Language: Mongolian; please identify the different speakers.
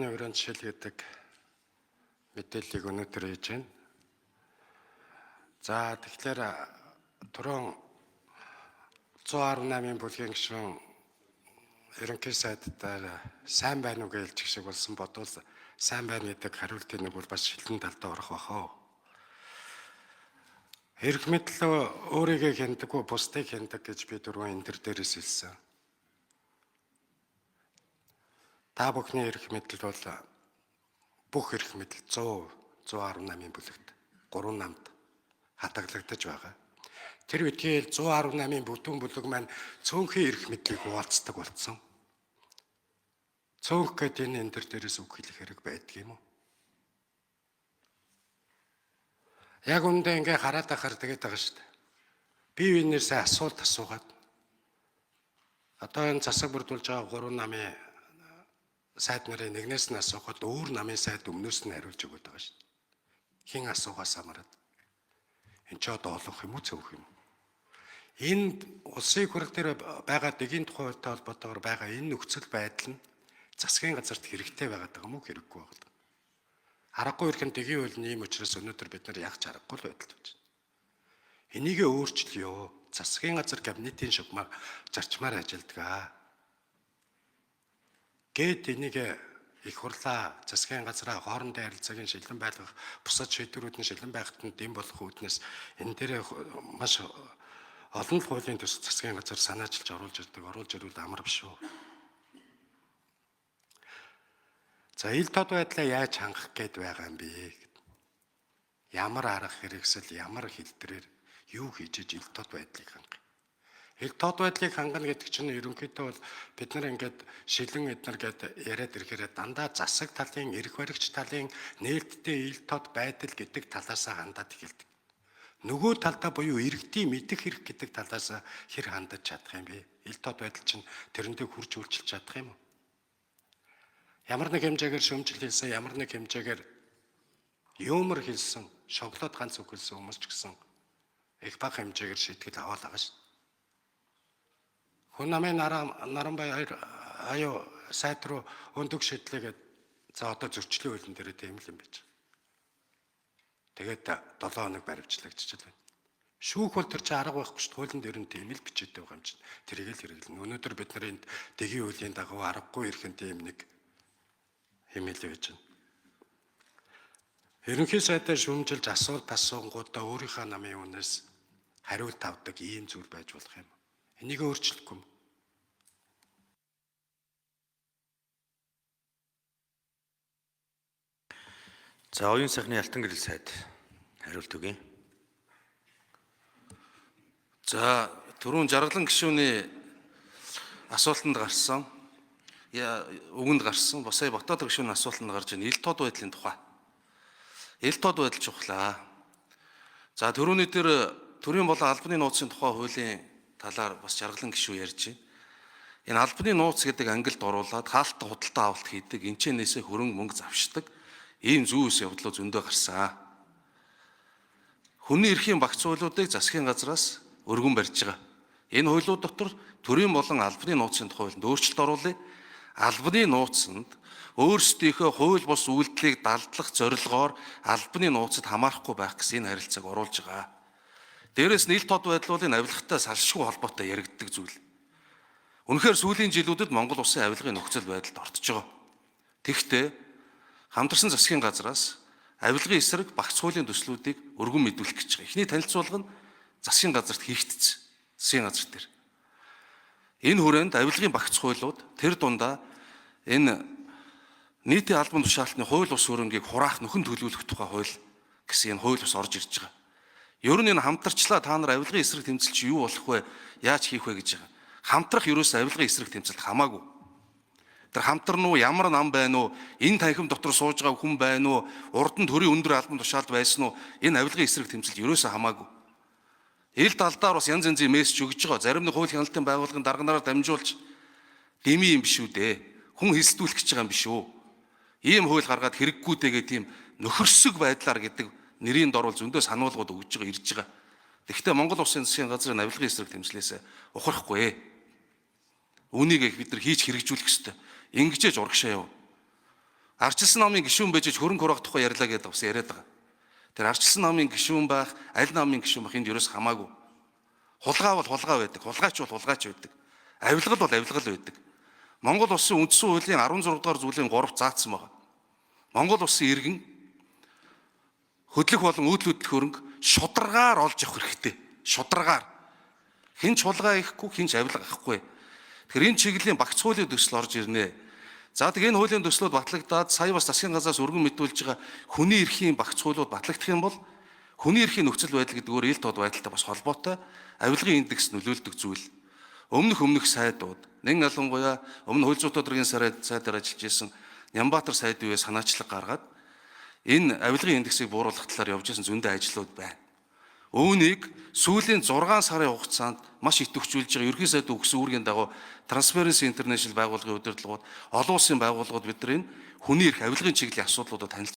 Speaker 1: Өрөөнд жишээл гэдэг мэдээллийг өнөөдөр хийж байна. За тэгэхээр түрүүн 118-ын бүлгийн гишүүн ерөнхий сайдтаар сайн байна уу гэж жигшиг болсон бодвол сайн байна гэдэг хариултын нэг бол бас шилэн талдаа орох бахаа. Эрх мэдэл өөрийгөө хяндаг, бусдыг хяндаг гэж би түрүүн энэ дээрээс хэлсэн. Та бүхний эрх мэдэл бол бүх эрх мэдэл 118-ын бүлэгт 3 намд хатаглагдаж байгаа. Тэр үедээ 118-ын бүтэн бүлэг маань цөөнхийн эрх мэдлийг хуваалцдаг болсон. Цөөнх гэдэг энэ дээрээс үг хэлэх хэрэг байдаг юм уу? Яг үндэ ингээ хараад ахаар тэгээд байгаа шүү дээ. Бие биенээсээ асуулт асуугаад одоо энэ засаг бүрдүүлж байгаа 3 намын сайд нарын нэгнээс нь асуухад өөр намын сайд өмнөөс нь хариулж өгöd байгаа шүү дээ. Хин асуугаас хамаарат. Энд ч одоо олох юм уу цөөх юм. Энэ улсын хурал дээр байгаа дэгийн тухай холбоотойгоор байгаа энэ нөхцөл байдал нь засгийн газарт хэрэгтэй байгаад байгаа юм уу хэрэггүй байгаа. Аргагүй ирхэн дэгийн хууль ийм учраас өнөөдөр бид нар яг чаргагүй л байдалд байна. Энийг өөрчлөё. Засгийн газар кабинетийн шугамар зарчмаар ажилдгаа. Гэт энийг их хурлаа засгийн газраа хоорондын харилцаагийн шилэн байлгах, бусад шийдвэрүүд нь шилэн байхад нь дэм болох үүднээс энэ дээр маш олон хуулийн төс засгийн газар санаачилж оруулж ирвэл амар биш үү. За ил тод байдлаа яаж хангах гээд байгаа юм бэ? Ямар арга хэрэгсэл, ямар хэлбэрээр юу хийж ил тод байдлыг хангах? Ил тод байдлыг хангана гэдэг чинь ерөнхийдөө бол бид нар ингээд шилэн эднэр гээд яриад ирэхээр дандаа засаг талын, эрх баригч талын нээлттэй ил тод байдал гэдэг талаасаа хандаад эхэлдэг. Нөгөө талдаа буюу иргэдийн мэдэх хэрэг гэдэг талаасаа хэр хандаж чадах юм бэ? Ил тод байдал чинь тэрэндээ хурж үйлчилж чадах юм уу? Ямар нэг хэмжээгээр шөмжил хэлсэн, ямар нэг хэмжээгээр юмор хэлсэн, шоколад ганц үг хэлсэн хүмүүс ч гэсэн их бага хэмжээгээр шийтгэл аваад байгаа шүү. Хүн намын Наранбай аюу сайд руу өндөг шийдлээгээд за одоо зөрчлийн хуулийн дээр тийм л юм байж. Тэгээд 7 хоног баривчлагдчихлаа. Шүүх бол тэр чинь арга байхгүй шүү. Хуулийн дээр нь тийм л бичээтэй байгаа юм чинь. Тэрийг л хэрэглэнэ. Өнөөдөр бид нарын дэгийн хуулийн дагуу аргагүй ирхэн тийм нэг хэмээл байж байна. Ерөнхий сайдаар шүүмжилж асуулт асуунгуудаа өөрийнхөө намын үнээс хариулт авдаг ийм зүйл байж болох юм. Энийг өөрчлөхгүй юм.
Speaker 2: За оюун сайхны Алтан гэрэл сайд хариулт өгье.
Speaker 3: За түрүүн Жаргалан гишүүний асуултанд гарсан, үгэнд гарсан, босаа Ботоод гишүүний асуултанд гарч ил тод байдлын тухай. Ил тод байдал чухлаа. За түрүүний дээр төрийн болон албаны нууцын тухай хуулийн талаар бас Жаргалан гишүү ярьж байна. Энэ албаны нууц гэдэг ангилд оруулаад хаалттай худалдаа авалт хийдэг, энчэнээсээ хөрөнгө мөнгө завшдаг ийм зүүс явдлууд зөндөө гарсан. Хүний эрхийн багц хуулиудыг засгийн газраас өргөн барьж байгаа. Энэ хуулиуд дотор төрийн болон албаны нууцын тухай хуулинд өөрчлөлт оруулъя. Албаны нууцанд өөрсдийнхөө хууль бус үйлдэлийг далдлах зорилгоор албаны нууцад хамаарахгүй байх гэсэн энэ харилцааг оруулж байгаа. Дээрээс нь ил тод байдал бол энэ авилгатай салшгүй холбоотой яригддаг зүйл. Үнэхээр сүүлийн жилүүдэд Монгол улсын авилгын нөхцөл байдалд ортож байгаа. Тэгэхдээ хамтарсан засгийн газраас авилгын эсрэг багц хуулийн төслүүдийг өргөн мэдүүлэх гэж байгаа. Эхний танилцуулга нь засгийн газарт хийгдсэн. Засгийн газар дээр. Энэ хүрээнд авилгын багц хуулиуд тэр дундаа энэ нийтийн албан тушаалтны хууль бус хөрөнгийг хураах нөхөн төлөвлөх тухай хууль гэсэн энэ хууль бус орж ирж байгаа. Ер нь энэ хамтарчлаа та нар авилгын эсрэг тэмцэл чи юу болох вэ? Яаж хийх вэ гэж байгаа. Хамтрах ерөөсөө авилгын эсрэг тэмцэлд хамаагүй. Тэр хамтарна уу, ямар нам байна уу, энэ танхим дотор сууж байгаа хүн байна уу, урд нь төрийн өндөр албан тушаалд байсан уу, энэ авилгын эсрэг тэмцэлд ерөөсөө хамаагүй. Ил талдаар бас янз янзын мессеж өгж байгаа. Зарим нэг хууль хяналтын байгууллагын дарганаараа дамжуулж дэмий юм биш үү дээ. Хүн хэлсдүүлэх гэж байгаа юм биш үү? Ийм хууль гаргаад хэрэггүйтэйгээ тийм нөхөрсөг байдлаар гэдэг нэрийн дор зөндөө сануулгууд өгж байгаа, ирж байгаа. Тэгэхдээ Монгол Улсын засгийн газрын авилгын эсрэг тэмцлээс ухрахгүй. Үүнийг их бид нар хийж хэрэгжүүлэх ёстой. Ингэжээж урагшаа яв. Ардчилсан намын гишүүн байж хөрөнгө хураах тухай ярьлаа гэдэг бас яриад байгаа. Тэр ардчилсан намын гишүүн байх, аль намын гишүүн байх энд ерөөс хамаагүй. Хулгай бол хулгай байдаг, хулгайч бол хулгайч байдаг. Авилгал бол авилгал байдаг. Монгол улсын үндсэн хуулийн 16 дугаар зүйлийн 3-т заасан байгаа. Монгол улсын иргэн хөдлөх болон өөдлөдөх хөрөнгө шударгаар олж авах хэрэгтэй. Шударгаар. Хинч хулгай ихгүй, хинч авилга авахгүй. Тэгэхээр энэ чиглэлийн багц хуулийн төсөл орж ирнэ. За тэгээ энэ хуулийн төслүүд батлагдаад сая бас засгийн газраас өргөн мэдүүлж байгаа хүний эрхийн багц хуулиуд батлагдах юм бол хүний эрхийн нөхцөл байдал гэдэг өөр ил тод байдалтай бас холбоотой авилгын индекс нөлөөлдөг зүйл. Өмнөх сайдууд нэг ялангуяа өмнө хууль зүйн тодорхойн сайдаар ажиллаж исэн Нямбаатар сайдын үеэ санаачлаг гаргаад энэ авилгын индексийг бууруулах талаар явж исэн зөндөө ажлууд байна. Үүнийг сүүлийн 6 сарын хугацаанд маш идэвхжүүлж байгаа ерөнхий сайд өгсөн үүргийн дагуу Transparency International байгууллагын удирдлагууд, олон улсын байгууллагууд бид нар энэ хүний эрх авилгын чиглэлийн асуудлуудад танилцуулж